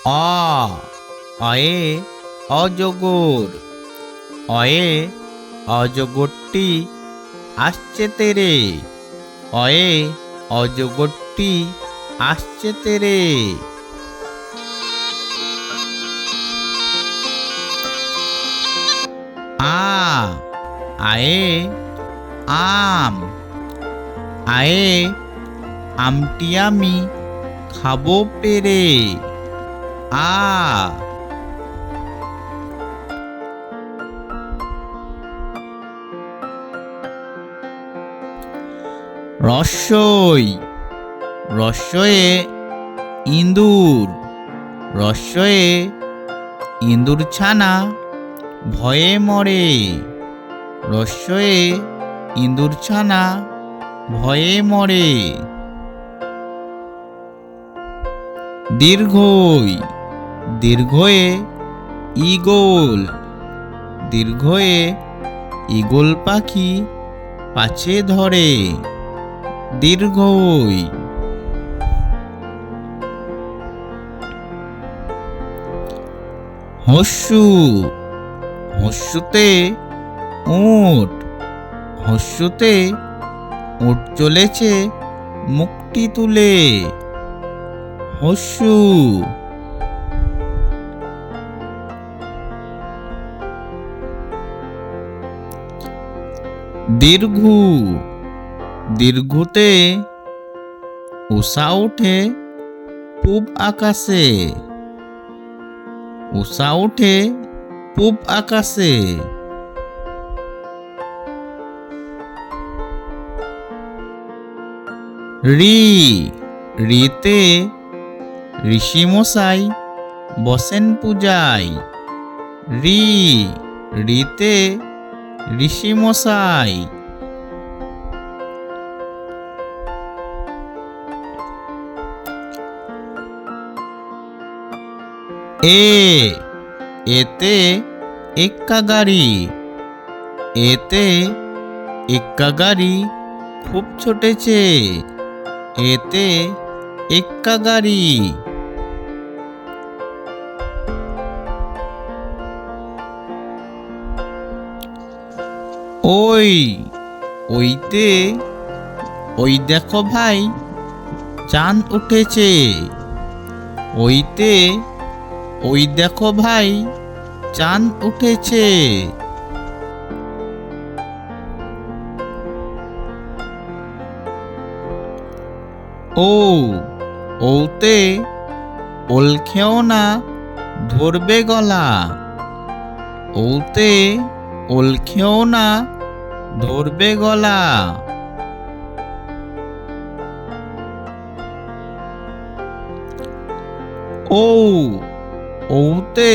অ অয়ে অজগর। অয়ে অজগরটি আসছে তেরে। অয়ে অজগরটি আসছে তেরে। আ আয়ে আম। আয়ে আমটি আমি খাবো পেরে। আ রস্যই রস্যয়ে ইঁদুর। রস্যয়ে ইঁদুর ছানা ভয়ে মরে। রস্যয়ে ইঁদুর ছানা ভয়ে মরে। দীর্ঘই দীর্ঘয়ে ঈগল। দীর্ঘয়ে ঈগল পাখি পাছে ধরে। দীর্ঘই। হস্যু হস্যুতে উট। হস্যুতে উট চলেছে মুখটি তুলে। হস্যু। দীর্ঘু দীর্ঘুতে উষা উঠে পূব আকাশে। উষা উঠে পূব আকাশে। রি রিতে ঋষিমশাই বসেন পূজায়। রি রিতে ঋষিমশাই। এ এতে এক্কা গাড়ি। এতে এক্কা গাড়ি খুব ছুটেছে। এতে এক্কা গাড়ি। ওই ওইতে ওই দেখো ভাই চাঁদ উঠেছে। ওইতে ওই দেখো ভাই চাঁদ উঠেছে। ও ওতে ওল খেও না ধরবে গলা। ওতে ওল খেও না ধরবে গলা। ও ওতে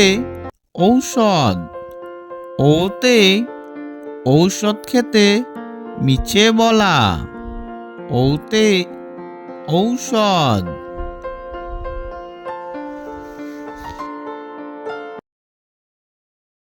ঔষধ। ওতে ঔষধ খেতে মিছে বলা। ওতে ঔষধ।